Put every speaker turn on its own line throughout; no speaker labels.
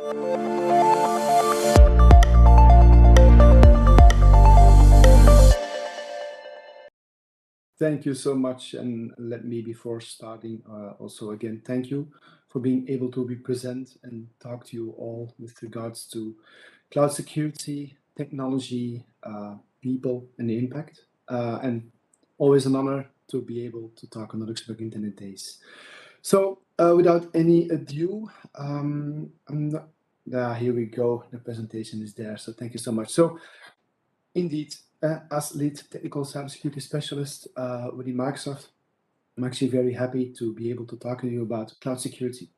Thank you so much. And let me, before starting, also again, thank you for being able to be present and talk to you all with regards to cloud security, technology, people, and the impact. And always an honor to be able to talk on the Luxembourg Internet Days. So, without any ado, here we go. The presentation is there. So, thank you so much. So, indeed, as lead technical cybersecurity specialist within Microsoft, I'm actually very happy to be able to talk to you about cloud security,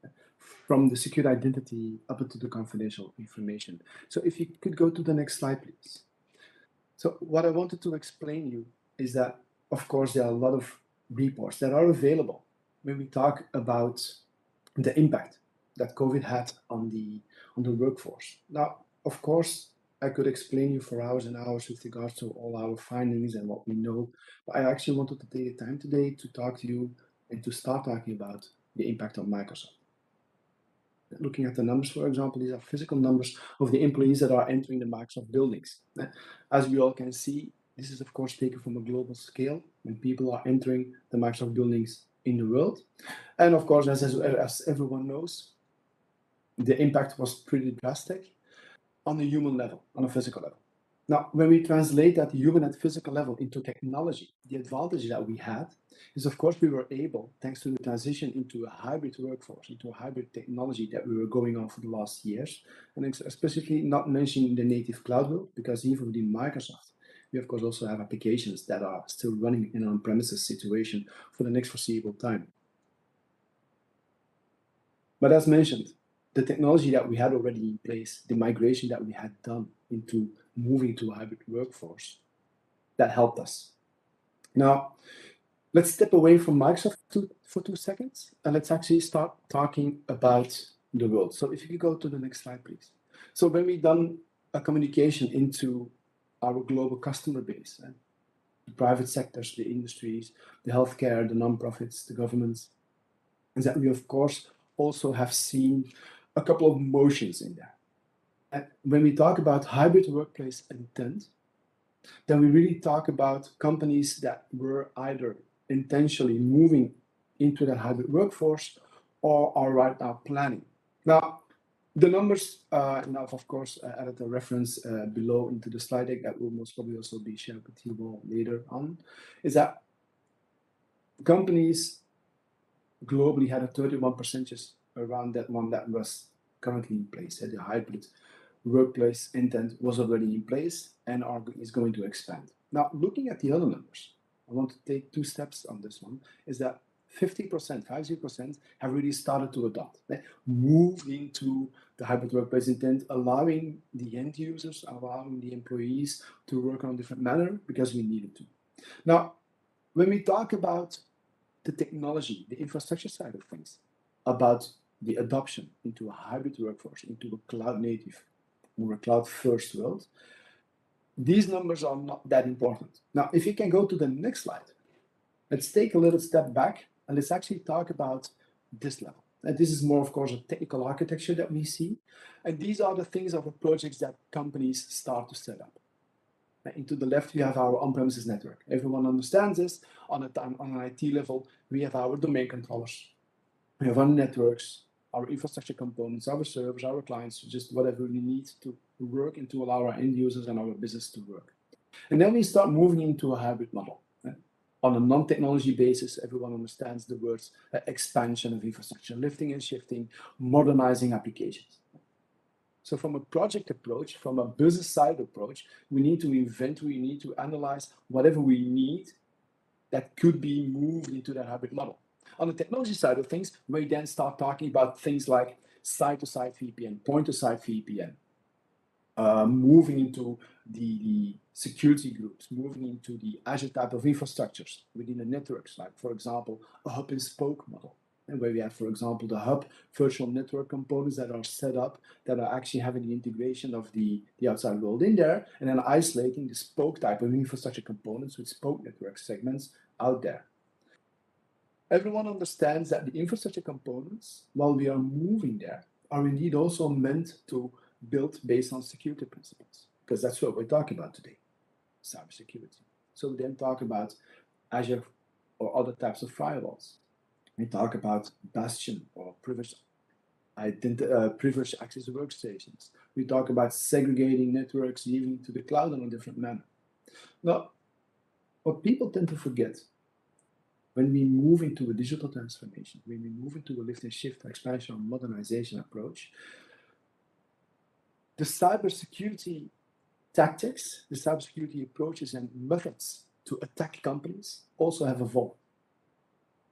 from the secure identity up into the confidential information. So if you could go to the next slide, please. So what I wanted to explain you is that, of course, there are a lot of reports that are available when we talk about the impact that COVID had on the workforce. Now, of course, I could explain you for hours and hours with regards to all our findings and what we know, but I actually wanted to take the time today to talk to you and to start talking about the impact on Microsoft. Looking at the numbers, for example, these are physical numbers of the employees that are entering the Microsoft buildings. As we all can see, this is of course taken from a global scale when people are entering the Microsoft buildings in the world. And of course, as everyone knows, the impact was pretty drastic on a human level, on a physical level. Now, when we translate that human and physical level into technology, the advantage that we had is, of course, we were able, thanks to the transition into a hybrid workforce, into a hybrid technology that we were going on for the last years, and especially not mentioning the native cloud world, because even within Microsoft, we, of course, also have applications that are still running in an on-premises situation for the next foreseeable time. But as mentioned, the technology that we had already in place, the migration that we had done into moving to a hybrid workforce, that helped us. Now, let's step away from Microsoft for 2 seconds, and let's actually start talking about the world. So if you could go to the next slide, please. So when we've done a communication into our global customer base, the private sectors, the industries, the healthcare, the non-profits, the governments, is that we, of course, also have seen a couple of motions in there. And when we talk about hybrid workplace intent, then we really talk about companies that were either intentionally moving into that hybrid workforce or are right now planning. Now, the numbers, and I've of course added a reference below into the slide deck that will most probably also be shared with you all later on, is that companies globally had a 31% around that one that was currently in place. The hybrid workplace intent was already in place and is going to expand. Now, looking at the other numbers, I want to take 2 steps on this one, is that 50% have really started to adopt, move into the hybrid workplace intent, allowing the end users, allowing the employees to work on a different manner because we needed to. Now, when we talk about the technology, the infrastructure side of things, about the adoption into a hybrid workforce, into a cloud native or a cloud first world, these numbers are not that important. Now, if you can go to the next slide, let's take a little step back and let's actually talk about this level. And this is more, of course, a technical architecture that we see. And these are the things of the projects that companies start to set up. And to the left, we have our on-premises network. Everyone understands this. On an IT level, we have our domain controllers. We have our networks, our infrastructure components, our servers, our clients, just whatever we need to work and to allow our end users and our business to work. And then we start moving into a hybrid model. On a non-technology basis, everyone understands the words expansion of infrastructure, lifting and shifting, modernizing applications. So from a project approach, from a business side approach, we need to inventory, we need to analyze whatever we need that could be moved into that hybrid model. On the technology side of things, we then start talking about things like site-to-site VPN, point-to-site VPN, moving into the security groups, moving into the Azure type of infrastructures within the networks, like, for example, a hub and spoke model, and where we have, for example, the hub virtual network components that are set up, that are actually having the integration of the outside world in there, and then isolating the spoke type of infrastructure components with spoke network segments out there. Everyone understands that the infrastructure components, while we are moving there, are indeed also meant to build based on security principles, because that's what we're talking about today, cybersecurity. So we then talk about Azure or other types of firewalls. We talk about Bastion or privileged access workstations. We talk about segregating networks, leaving to the cloud in a different manner. Now, what people tend to forget when we move into a digital transformation, when we move into a lift and shift expansion or modernization approach, the cybersecurity tactics, the cybersecurity approaches and methods to attack companies also have evolved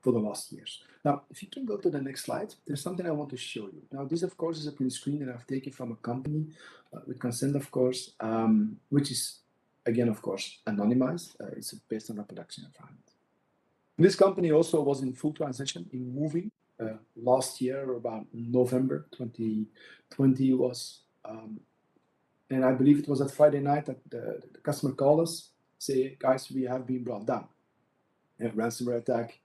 for the last years. Now, if you can go to the next slide, there's something I want to show you. Now, this, of course, is a print screen that I've taken from a company with consent, of course, which is, again, of course, anonymized. It's based on a production environment. This company also was in full transition in moving last year, about November 2020 was, and I believe it was that Friday night that the customer called us, say, guys, we have been brought down. A ransomware attack,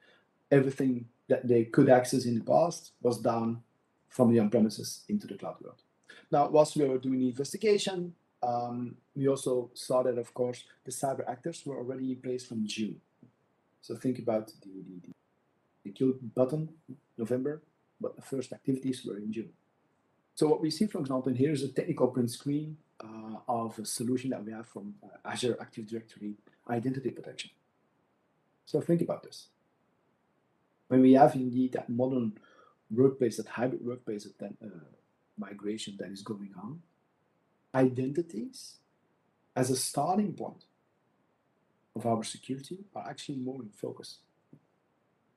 everything that they could access in the past was down from the on-premises into the cloud world. Now, whilst we were doing the investigation, we also saw that, of course, the cyber actors were already in place from June. So think about the kill button, November, but the first activities were in June. So what we see, for example, here is a technical print screen of a solution that we have from Azure Active Directory Identity Protection. So think about this. When we have indeed that modern workplace, that hybrid workplace, that migration that is going on, identities as a starting point of our security are actually more in focus.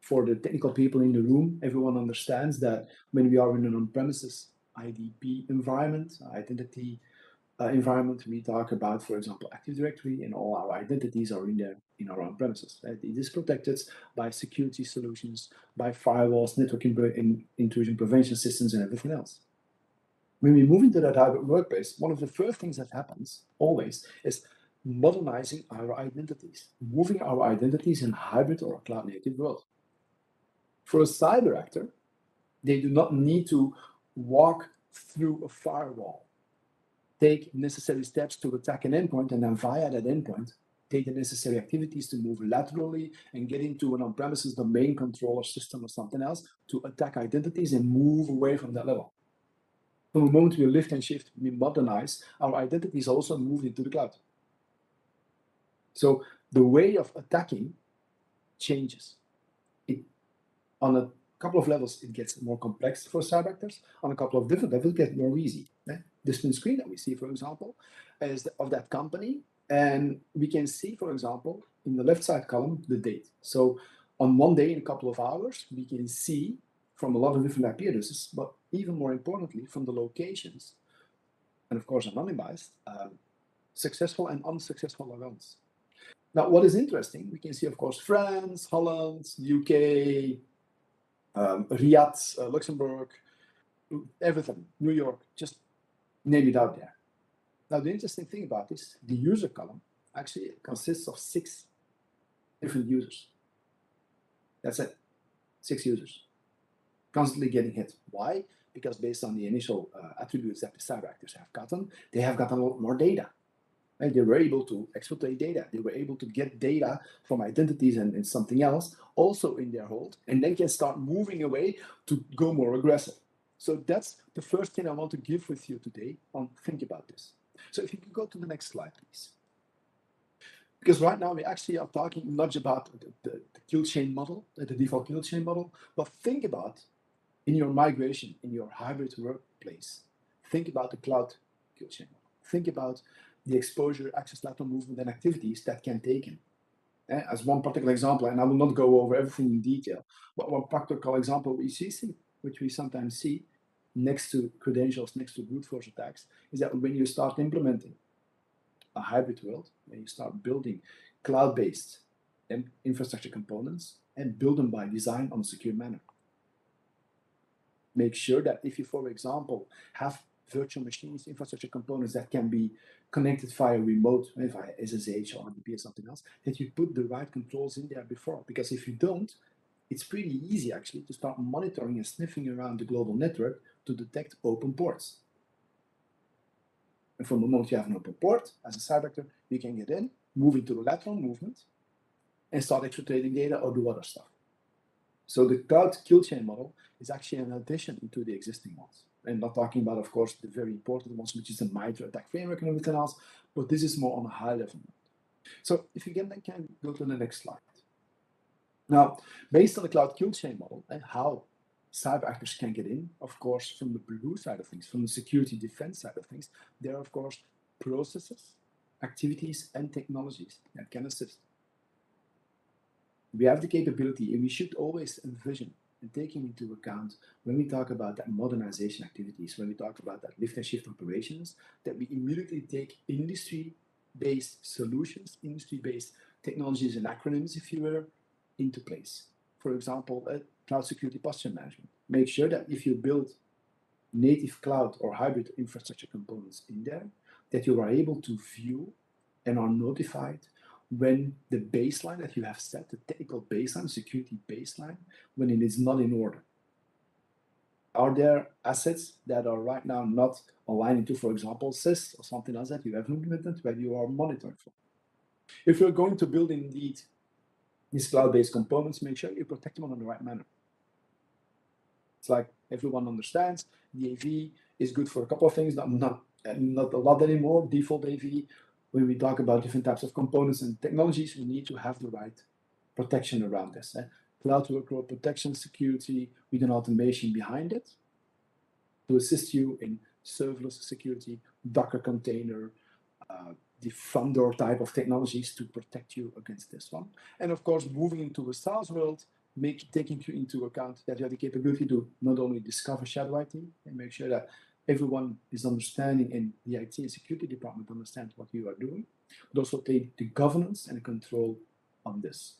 For the technical people in the room, everyone understands that when we are in an on-premises IDP environment, identity environment, we talk about, for example, Active Directory, and all our identities are in there in our on-premises. Right? It is protected by security solutions, by firewalls, network intrusion prevention systems, and everything else. When we move into that hybrid workplace, one of the first things that happens always is modernizing our identities, moving our identities in a hybrid or a cloud-native world. For a cyber actor, they do not need to walk through a firewall, take necessary steps to attack an endpoint, and then via that endpoint, take the necessary activities to move laterally and get into an on-premises domain controller system or something else to attack identities and move away from that level. From the moment we lift and shift, we modernize, our identities also move into the cloud. So the way of attacking changes. On a couple of levels, it gets more complex for cyber actors. On a couple of different levels, it gets more easy. This print screen that we see, for example, is of that company. And we can see, for example, in the left side column, the date. So on one day, in a couple of hours, we can see from a lot of different IP addresses, but even more importantly, from the locations, and of course, anonymized, successful and unsuccessful events. Now, what is interesting, we can see, of course, France, Holland, UK, Riyadh, Luxembourg, everything, New York, just name it out there. Now, the interesting thing about this, the user column actually consists of 6 different users. That's it, 6 users, constantly getting hit. Why? Because based on the initial attributes that the cyber actors have gotten, they have gotten a lot more data. And they were able to exploit data. They were able to get data from identities and something else also in their hold, and then can start moving away to go more aggressive. So that's the first thing I want to give with you today on think about this. So if you can go to the next slide, please. Because right now we actually are talking not just about the kill chain model, the default kill chain model, but think about in your migration, in your hybrid workplace, think about the cloud kill chain model. Think about the exposure, access, lateral movement, and activities that can take in. As one particular example, and I will not go over everything in detail, but one practical example we see, which we sometimes see next to credentials, next to brute force attacks, is that when you start implementing a hybrid world, when you start building cloud-based infrastructure components and build them by design on a secure manner. Make sure that if you, for example, have virtual machines, infrastructure components that can be connected via remote, via SSH or RDP or something else, that you put the right controls in there before. Because if you don't, it's pretty easy actually to start monitoring and sniffing around the global network to detect open ports. And from the moment you have an open port, as a cyber actor, you can get in, move into a lateral movement, and start exfiltrating data or do other stuff. So the cloud kill chain model is actually an addition to the existing ones. And not talking about, of course, the very important ones, which is the MITRE attack framework and everything else, but this is more on a high level. So if you can go to the next slide. Now, based on the cloud kill chain model and how cyber actors can get in, of course, from the blue side of things, from the security defense side of things, there are, of course, processes, activities, and technologies that can assist. We have the capability, and we should always envision and taking into account when we talk about that modernization activities, when we talk about that lift and shift operations, that we immediately take industry-based solutions, industry-based technologies and acronyms, if you will, into place. For example, cloud security posture management. Make sure that if you build native cloud or hybrid infrastructure components in there, that you are able to view and are notified when the baseline that you have set, the technical baseline, security baseline, when it is not in order. Are there assets that are right now not aligning to, for example, SIS or something else that you have implemented where you are monitoring for? If you're going to build indeed these cloud-based components, make sure you protect them in the right manner. It's like everyone understands, the AV is good for a couple of things, not a lot anymore. Default AV, when we talk about different types of components and technologies, we need to have the right protection around this. Cloud workload protection, security, with an automation behind it to assist you in serverless security, Docker container, the front door type of technologies to protect you against this one. And of course, moving into a SaaS world, taking into account that you have the capability to not only discover shadow IT and make sure that everyone is understanding in the IT and security department understands what you are doing, but also take the governance and control on this.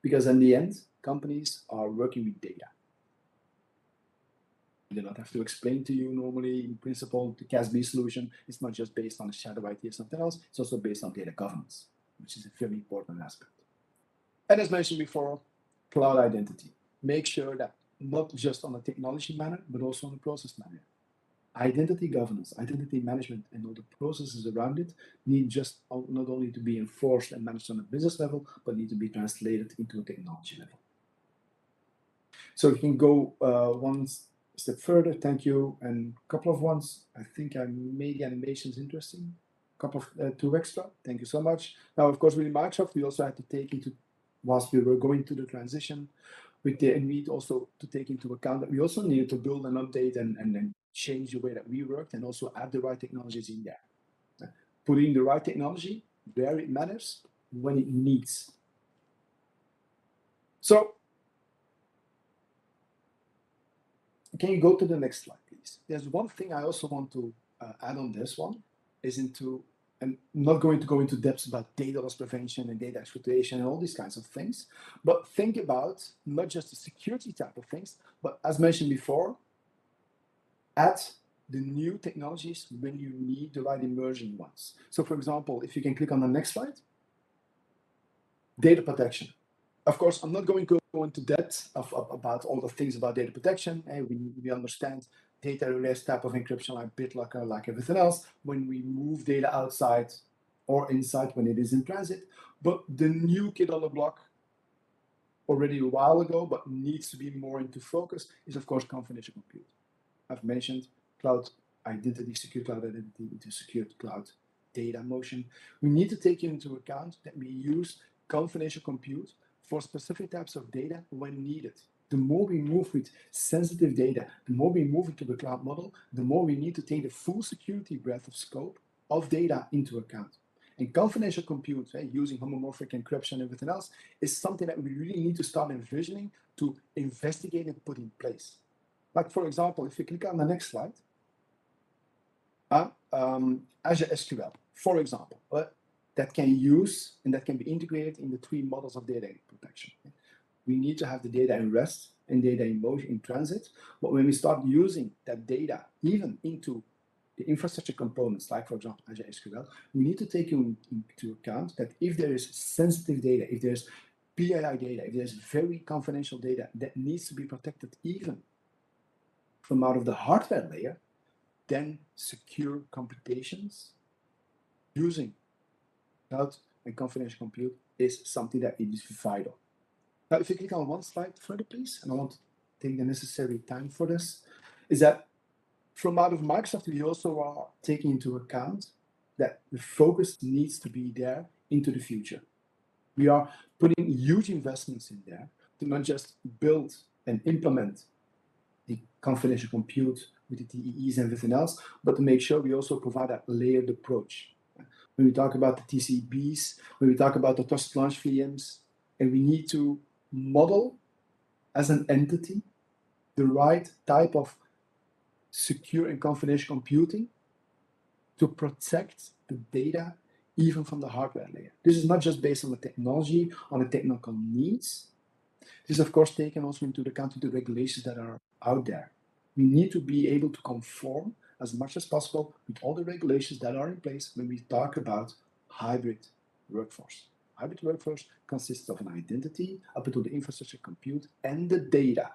Because in the end, companies are working with data. I do not have to explain to you normally, in principle, the CASB solution is not just based on shadow IT or something else, it's also based on data governance, which is a very important aspect. And as mentioned before, cloud identity. Make sure that not just on a technology manner, but also on a process manner. Identity governance, identity management, and all the processes around it need just not only to be enforced and managed on a business level, but need to be translated into a technology level. So we can go one step further. Thank you. And a couple of ones. I think I made the animations interesting. A couple of two extra. Thank you so much. Now, of course, with Microsoft, we also had to take into, whilst we were going through the transition, we need also to take into account that we also needed to build an update and then change the way that we worked and also add the right technologies in there. Putting the right technology where it matters, when it needs. So, can you go to the next slide, please? There's one thing I also want to add on this one, and not going to go into depths about data loss prevention and data exploitation and all these kinds of things, but think about not just the security type of things, but as mentioned before, add the new technologies when you need the right emerging ones. So for example, if you can click on the next slide, data protection. Of course, I'm not going to go into depth about all the things about data protection. We understand data relay type of encryption like BitLocker, like everything else, when we move data outside or inside when it is in transit. But the new kid on the block, already a while ago, but needs to be more into focus, is of course confidential compute. I've mentioned cloud identity, secure cloud identity into secure cloud data motion. We need to take into account that we use confidential compute for specific types of data when needed. The more we move with sensitive data, the more we move into the cloud model, the more we need to take the full security breadth of scope of data into account. And confidential compute, using homomorphic encryption and everything else, is something that we really need to start envisioning to investigate and put in place. Like, for example, if you click on the next slide, Azure SQL, for example, that can use and that can be integrated in the three models of data protection. We need to have the data in rest and data in motion, in transit. But when we start using that data even into the infrastructure components, like, for example, Azure SQL, we need to take into account that if there is sensitive data, if there's PII data, if there's very confidential data that needs to be protected even from out of the hardware layer, then secure computations using cloud and confidential compute is something that is vital. Now, if you click on one slide further, please, and I want to take the necessary time for this, is that from out of Microsoft, we also are taking into account that the focus needs to be there into the future. We are putting huge investments in there to not just build and implement the confidential compute with the TEEs and everything else, but to make sure we also provide that layered approach. When we talk about the TCBs, when we talk about the trusted launch VMs, and we need to model as an entity the right type of secure and confidential computing to protect the data even from the hardware layer. This is not just based on the technology, on the technical needs. This is, of course, taken also into account of the regulations that are out there. We need to be able to conform as much as possible with all the regulations that are in place when we talk about hybrid workforce. Hybrid workforce consists of an identity up until the infrastructure compute and the data.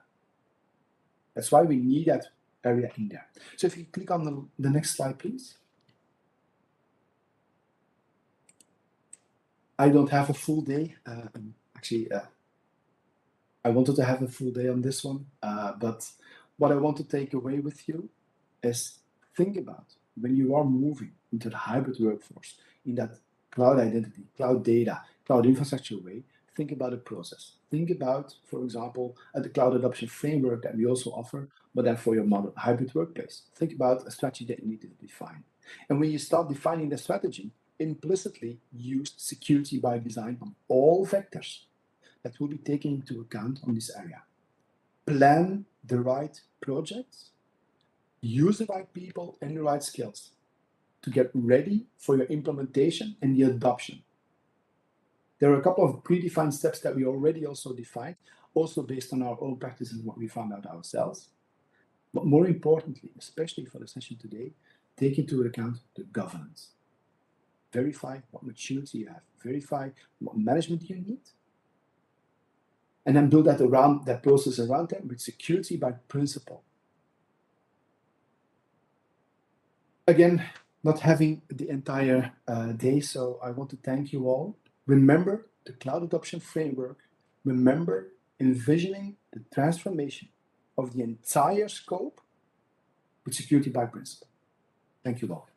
That's why we need that area in there. So if you click on the next slide, please. I don't have a full day. I wanted to have a full day on this one, but what I want to take away with you is think about when you are moving into the hybrid workforce in that cloud identity, cloud data, cloud infrastructure way, think about the process. Think about, for example, the cloud adoption framework that we also offer, but then for your modern hybrid workplace. Think about a strategy that you need to define. And when you start defining the strategy, implicitly use security by design on all vectors that will be taken into account on this area. Plan the right projects, use the right people and the right skills to get ready for your implementation and the adoption. There are a couple of predefined steps that we already also defined, also based on our own practice and what we found out ourselves. But more importantly, especially for the session today, take into account the governance. Verify what maturity you have, verify what management you need, and then build that around that process around them with security by principle. Again, not having the entire day, so I want to thank you all. Remember the cloud adoption framework. Remember envisioning the transformation of the entire scope with security by principle. Thank you all.